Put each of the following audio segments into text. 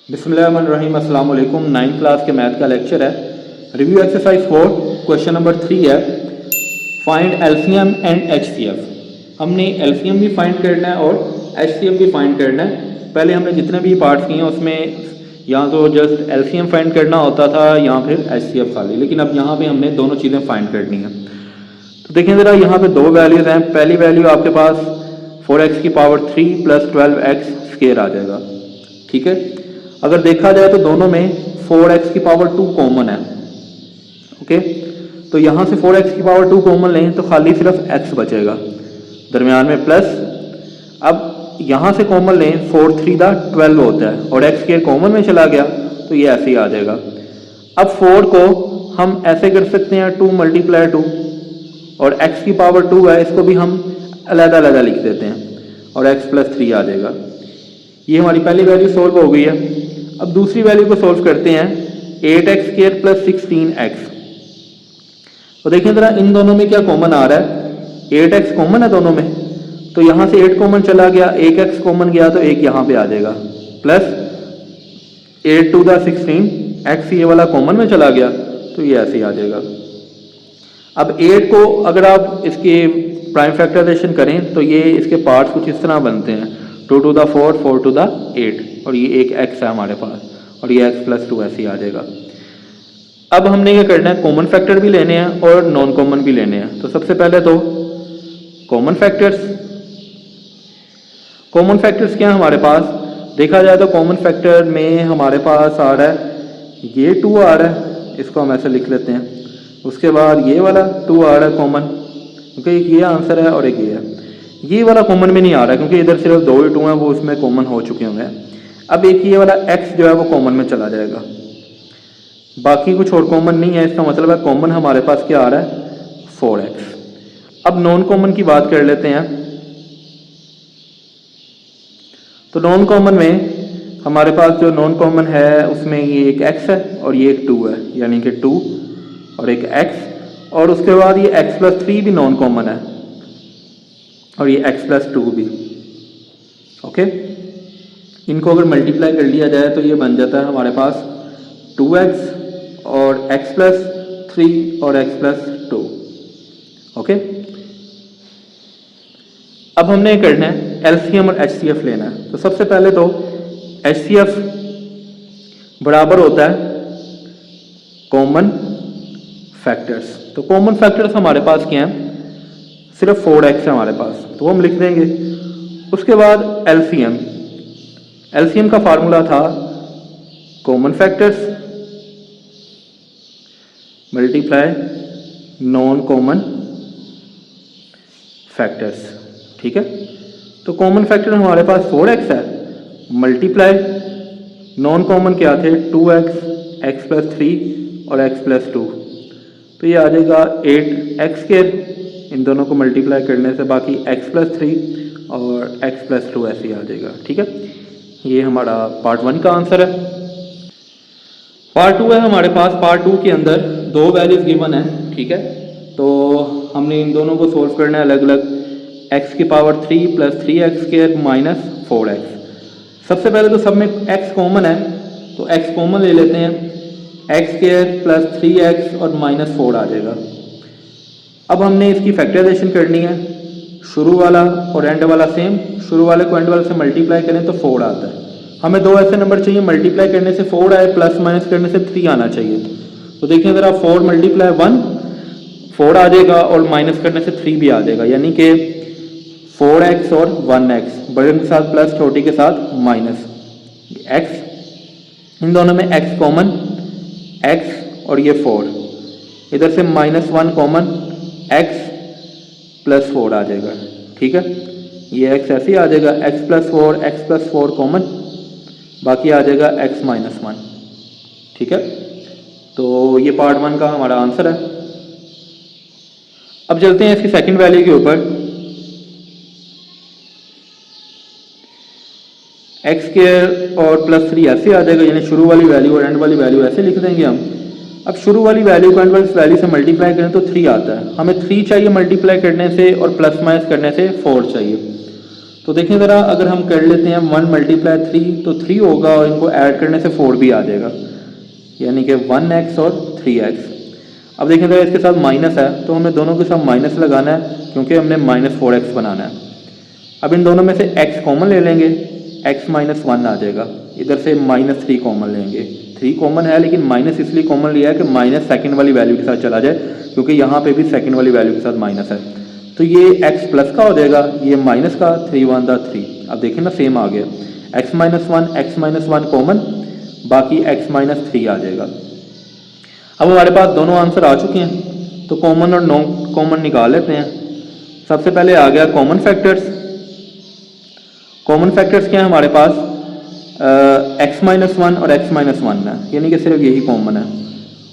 बिस्मिल्लाहिर्रहमानिर्रहीम। अस्सलाम वालेकुम। 9th क्लास के मैथ का लेक्चर है। रिव्यू एक्सरसाइज 4 क्वेश्चन नंबर 3 है, फाइंड एलसीएम एंड एचसीएफ। हमने एलसीएम भी फाइंड करना है और एचसीएफ भी फाइंड करना है। पहले हमने जितने भी पार्ट्स किए हैं उसमें यहाँ तो जस्ट एलसीएम फाइंड करना होता था या फिर एचसीएफ खाली, लेकिन अब यहाँ पे हमने दोनों चीज़ें फाइंड करनी है। तो देखें ज़रा, यहाँ पे दो वैल्यूज़ हैं। पहली वैल्यू आपके पास 4x की पावर 3 प्लस 12x स्क्वायर आ जाएगा। ठीक है, अगर देखा जाए तो दोनों में 4x की पावर 2 कॉमन है। ओके, तो यहाँ से 4x की पावर 2 कॉमन लें तो खाली सिर्फ x बचेगा, दरमियान में प्लस। अब यहाँ से कॉमन लें, 4 3 12 होता है और x स्क्वायर कॉमन में चला गया तो ये ऐसे ही आ जाएगा। अब 4 को हम ऐसे कर सकते हैं 2 × 2 और x की पावर 2 है, इसको भी हम अलग-अलग लिख देते हैं और x + 3 आ जाएगा। ये हमारी पहली वैल्यू सोल्व हो गई है। अब दूसरी वैल्यू को सोल्व करते हैं, 8x² + 16x। तो देखिए जरा, इन दोनों में क्या कॉमन आ रहा है? 8x कॉमन है दोनों में, तो यहाँ से 8 कॉमन चला गया, 1x कॉमन गया तो 1 यहाँ पे आ जाएगा, प्लस 8 × 2 = 16, x ये वाला कॉमन में चला गया तो ये ऐसे ही आ जाएगा। अब 8 को अगर आप इसके प्राइम फैक्टराइजेशन करें तो ये इसके पार्ट्स कुछ इस तरह बनते हैं, 2 to the 4, 4 to the 8, और ये एक x है हमारे पास और ये x + 2 ऐसे ही आ जाएगा। अब हमने ये करना है, कॉमन फैक्टर भी लेने हैं और नॉन कॉमन भी लेने हैं। तो सबसे पहले तो कॉमन फैक्टर्स। कॉमन फैक्टर्स क्या है हमारे पास? देखा जाए तो कॉमन फैक्टर में हमारे पास आ रहा है, ये 2 आ रहा है, इसको हम ऐसे लिख लेते हैं। उसके बाद ये वाला 2 आ रहा है कॉमन, क्योंकि एक ये आंसर है और एक ये है। ये वाला कॉमन में नहीं आ रहा क्योंकि इधर सिर्फ 2 ही 2 हैं, वो उसमें कॉमन हो चुके होंगे। अब एक ये वाला x जो है वो कॉमन में चला जाएगा, बाकी कुछ और कॉमन नहीं है। इसका मतलब है कॉमन हमारे पास क्या आ रहा है? 4x। अब नॉन कॉमन की बात कर लेते हैं। तो नॉन कॉमन में हमारे पास जो नॉन कॉमन है उसमें ये एक x है और ये एक 2 है, यानी कि 2 और एक x, और उसके बाद ये x + 3 भी नॉन कॉमन है और ये x + 2 भी। ओके, इनको अगर मल्टीप्लाई कर लिया जाए तो ये बन जाता है हमारे पास 2x और x + 3 और x + 2। ओके, अब हमने करना है एलसीएम और एचसीएफ लेना है। तो सबसे पहले तो एचसीएफ बराबर होता है कॉमन फैक्टर्स। तो कॉमन फैक्टर्स हमारे पास क्या हैं? सिर्फ 4x है हमारे पास, तो हम लिख देंगे। उसके बाद एलसीएम। एलसीएम का फार्मूला था common factors multiply non common factors. ठीक है, तो कॉमन फैक्टर हमारे पास 4x है, मल्टीप्लाई नॉन कॉमन क्या थे? 2x, x + 3 और x + 2। तो ये आ जाएगा 8x², इन दोनों को मल्टीप्लाई करने से बाकी x + 3 और x + 2 ऐसे ही आ जाएगा। ठीक है, ये हमारा पार्ट 1 का आंसर है। पार्ट 2 है हमारे पास। पार्ट 2 के अंदर दो वैल्यूज गिवन है। ठीक है, तो हमने इन दोनों को सोल्व करना है अलग अलग। x की पावर 3 + 3x² - 4x। सबसे पहले तो सब में x कॉमन है तो x कॉमन ले लेते हैं, x² + 3x और -4 आ जाएगा। अब हमने इसकी फैक्टराइजेशन करनी है, शुरू वाला और एंड वाला सेम। शुरू वाले को एंड वाले से मल्टीप्लाई करें तो 4 आता है। हमें दो ऐसे नंबर चाहिए मल्टीप्लाई करने से 4 आए, प्लस माइनस करने से 3 आना चाहिए। तो देखिए ज़रा, 4 × 1 4 आ जाएगा और माइनस करने से 3 भी आ जाएगा, यानी कि 4x और 1x, बड़े के साथ प्लस, छोटी के साथ माइनस x। इन दोनों में x कॉमन, x और ये 4, इधर से -1 कॉमन, x + 4 आ जाएगा। ठीक है, ये x ऐसे ही आ जाएगा, x + 4 कॉमन, बाकी आ जाएगा x - 1। ठीक है, तो ये पार्ट 1 का हमारा आंसर है। अब चलते हैं इसकी सेकंड वैल्यू के ऊपर। x² और +3 ऐसे आ जाएगा, यानी शुरू वाली वैल्यू और एंड वाली वैल्यू ऐसे लिख देंगे हम। अब शुरू वाली वैल्यू को एंड वाली वैल्यू से मल्टीप्लाई करें तो 3 आता है। हमें 3 चाहिए मल्टीप्लाई करने से और प्लस माइनस करने से 4 चाहिए। तो देखें ज़रा, अगर हम कर लेते हैं 1 मल्टीप्लाई 3 तो 3 होगा और इनको ऐड करने से 4 भी आ जाएगा, यानी कि 1x और 3x। अब देखें ज़रा, इसके साथ माइनस है तो हमें दोनों के साथ माइनस लगाना है क्योंकि हमने -4x बनाना है। अब इन दोनों में से x कॉमन ले लेंगे, x -1 आ जाएगा। इधर से -3 कॉमन लेंगे, 3 कॉमन है लेकिन माइनस इसलिए कॉमन लिया है कि माइनस सेकंड वाली वैल्यू के साथ चला जाए, क्योंकि यहाँ पे भी सेकंड वाली वैल्यू के साथ माइनस है। तो ये x प्लस का हो जाएगा, ये माइनस का, 3 1 3। अब देखें ना, सेम आ गया, x -1 कॉमन, बाकी x -3 आ जाएगा। अब हमारे पास दोनों आंसर आ चुके हैं, तो कॉमन और नॉन कॉमन निकाल लेते हैं। सबसे पहले आ गया कॉमन फैक्टर्स। कॉमन फैक्टर्स क्या है हमारे पास, x -1 और x -1 है, यानी कि सिर्फ यही कॉमन है।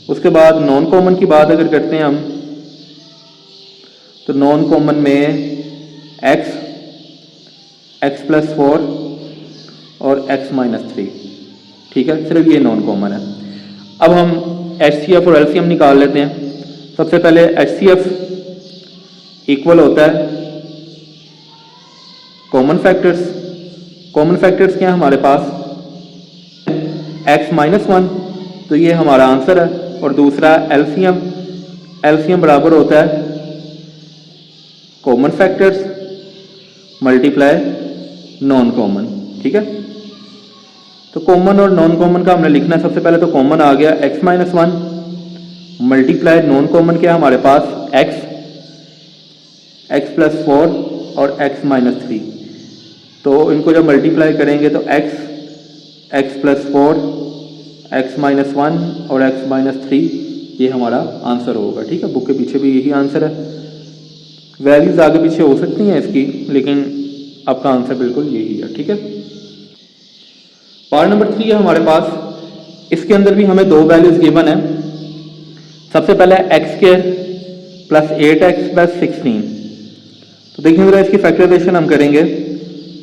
उसके बाद नॉन कॉमन की बात अगर करते हैं हम, तो नॉन कॉमन में x +4 और x -3, ठीक है, सिर्फ ये नॉन कॉमन है। अब हम HCF और LCM निकाल लेते हैं। सबसे पहले HCF इक्वल होता है कॉमन फैक्टर्स। कॉमन फैक्टर्स क्या है हमारे पास, x -1, तो ये हमारा आंसर है। और दूसरा LCM, LCM बराबर होता है common factors multiply non common, ठीक है। तो कॉमन और नॉन कॉमन का हमने लिखना है। सबसे पहले तो कॉमन आ गया x -1 मल्टीप्लाई नॉन कॉमन क्या है हमारे पास, x +4 और x -3। तो इनको जब मल्टीप्लाई करेंगे तो x +4, x -1 और x -3, ये हमारा आंसर होगा, ठीक है। बुक के पीछे भी यही आंसर है। वैल्यूज आगे पीछे हो सकती हैं इसकी, लेकिन आपका आंसर बिल्कुल यही है, ठीक है। पार्ट नंबर 3 है हमारे पास। इसके अंदर भी हमें दो वैल्यूज गिवन है। सबसे पहले x² + 8x + 16। तो देखिए जरा, इसकी फैक्टराइजेशन हम करेंगे।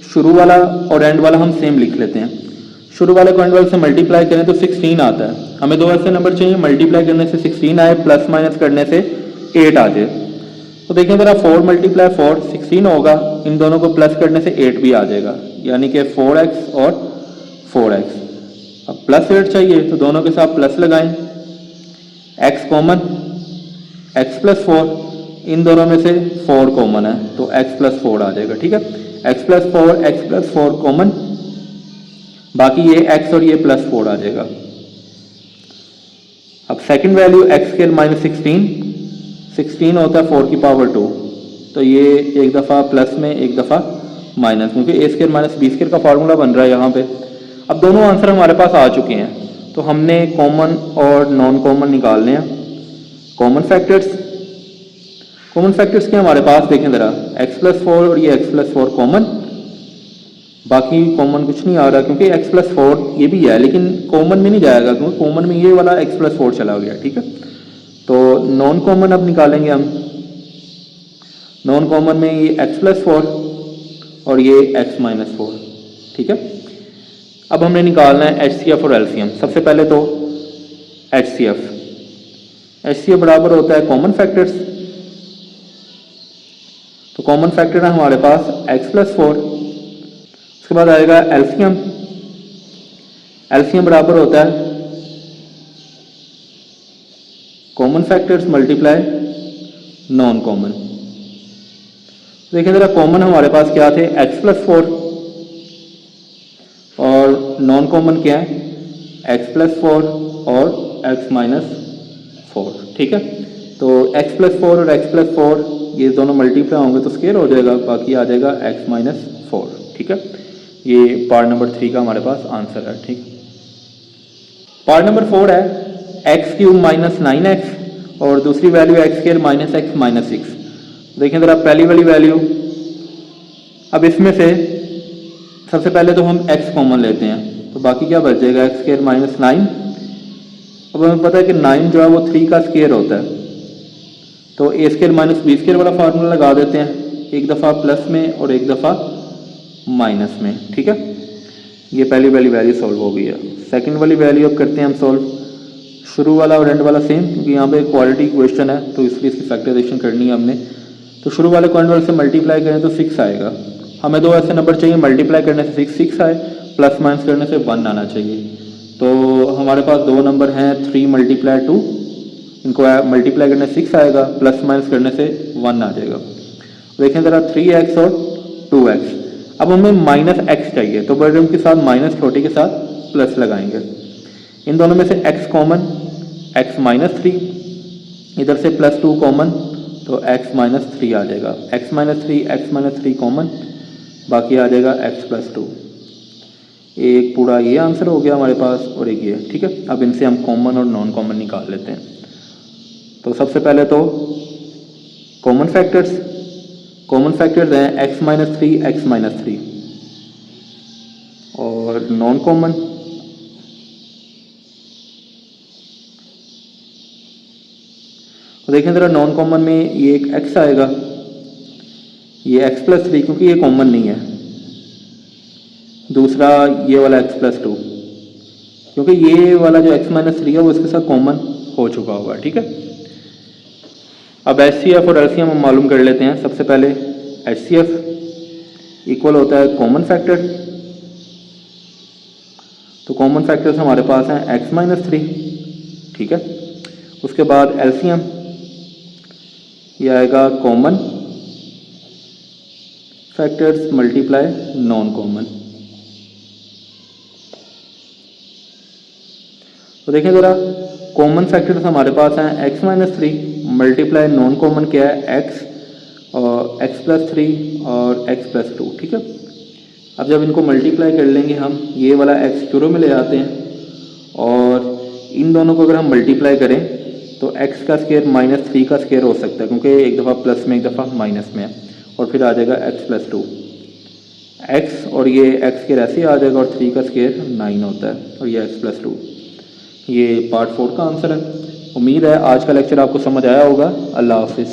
शुरू वाला और एंड वाला हम सेम लिख लेते हैं। शुरू वाले को एंड वाले से मल्टीप्लाई करें तो 16 आता है। हमें दो ऐसे नंबर चाहिए, मल्टीप्लाई करने से 16 आए, प्लस माइनस करने से 8 आ जाए। तो देखिए जरा, 4 × 4 16 होगा, इन दोनों को प्लस करने से 8 भी आ जाएगा, यानी कि 4x और 4x। अब +8 चाहिए तो दोनों के साथ प्लस लगाएं, x कॉमन, x +4, इन दोनों में से 4 कॉमन है तो x +4 आ जाएगा, ठीक है। x +4 कॉमन, बाकी ये x और ये +4 आ जाएगा। अब सेकंड वैल्यू x² - 16 होता है 4 की पावर 2, तो ये एक दफ़ा प्लस में एक दफ़ा माइनस, क्योंकि a² - b² का फार्मूला बन रहा है यहाँ पे। अब दोनों आंसर हमारे पास आ चुके हैं, तो हमने कॉमन और नॉन कॉमन निकालने हैं। कॉमन फैक्टर्स, कॉमन फैक्टर्स के हमारे पास देखें ज़रा, x +4 और ये x +4 कॉमन, बाकी कॉमन कुछ नहीं आ रहा क्योंकि x +4 ये भी है, लेकिन कॉमन में नहीं जाएगा क्योंकि कॉमन में ये वाला x +4 चला गया, ठीक है। तो नॉन कॉमन अब निकालेंगे हम। नॉन कॉमन में ये x +4 और ये x -4, ठीक है। अब हमने निकालना है HCF और LCM। सबसे पहले तो HCF बराबर होता है कॉमन फैक्टर्स। तो कॉमन फैक्टर है हमारे पास x +4। उसके बाद आएगा LCM बराबर होता है common factors multiply non common. देखिए जरा, कॉमन हमारे पास क्या थे, x +4, और नॉन कॉमन क्या है, x +4 और x -4, ठीक है। तो x +4 और x +4 ये दोनों मल्टीप्लाई होंगे तो स्क्वायर हो जाएगा, बाकी आ जाएगा x -4, ठीक है। ये पार्ट नंबर 3 का हमारे पास आंसर है, ठीक। पार्ट नंबर 4 है x³ - 9x और दूसरी वैल्यू x² - x -6। देखें जरा, पहली वाली वैल्यू, अब इसमें से सबसे पहले तो हम x कॉमन लेते हैं, तो बाकी क्या बच जाएगा, x² - 9। अब हमें पता है कि 9 जो है वो 3 का स्क्वायर होता है, तो a² - b² वाला फार्मूला लगा देते हैं, एक दफ़ा प्लस में और एक दफ़ा माइनस में, ठीक है। ये पहली वाली वैल्यू सॉल्व हो गई है। सेकंड वाली वैल्यू अब करते हैं हम सॉल्व। शुरू वाला और एंड वाला सेम, क्योंकि यहाँ पे क्वालिटी क्वेश्चन है तो इसलिए इसकी फैक्टराइजेशन करनी है हमने। तो शुरू वाले को एंड वाले से मल्टीप्लाई करें तो 6 आएगा, हमें दो ऐसे नंबर चाहिए मल्टीप्लाई करने से 6 आए, प्लस माइनस करने से 1 आना चाहिए। तो हमारे पास दो नंबर हैं 3 मल्टीप्लाई 2, इनको मल्टीप्लाई करने से 6 आएगा, प्लस माइनस करने से 1 आ जाएगा। देखें ज़रा 3x और 2x। अब हमें -x चाहिए तो बड़े के साथ माइनस, छोटे के साथ प्लस लगाएंगे। इन दोनों में से x कॉमन, x -3, इधर से +2 कॉमन तो x -3 आ जाएगा। x -3 कॉमन, बाकी आ जाएगा x + 2। एक पूरा ये आंसर हो गया हमारे पास और एक ये, ठीक है। अब इनसे हम कॉमन और नॉन कॉमन निकाल लेते हैं। तो सबसे पहले तो कॉमन फैक्टर्स हैं x -3 और नॉन कॉमन तो देखें ज़रा नॉन कॉमन में ये एक x आएगा, ये x + 3 क्योंकि ये कॉमन नहीं है। दूसरा ये वाला x + 2 क्योंकि ये वाला जो x -3 है वो इसके साथ कॉमन हो चुका होगा, ठीक है। अब HCF और LCM हम मालूम कर लेते हैं। सबसे पहले HCF इक्वल होता है कॉमन फैक्टर। तो कॉमन फैक्टर्स हमारे पास हैं x -3, ठीक है। उसके बाद LCM ये आएगा common factors multiply non common. तो देखें ज़रा कॉमन फैक्टर्स हमारे पास हैं x -3 मल्टीप्लाई नॉन कॉमन क्या है x और x + 3 और x + 2, ठीक है। अब जब इनको मल्टीप्लाई कर लेंगे हम, ये वाला x शुरू में ले आते हैं और इन दोनों को अगर हम मल्टीप्लाई करें तो x का स्क्वायर -3 का स्क्वायर हो सकता है क्योंकि एक दफ़ा प्लस में एक दफ़ा माइनस में है, और फिर आ जाएगा x + 2 x और ये x स्क्वायर ऐसे आ जाएगा और 3 का स्क्वायर 9 होता है और ये x + 2। ये पार्ट 4 का आंसर है। उम्मीद है आज का लेक्चर आपको समझ आया होगा। अल्लाह हाफिज़।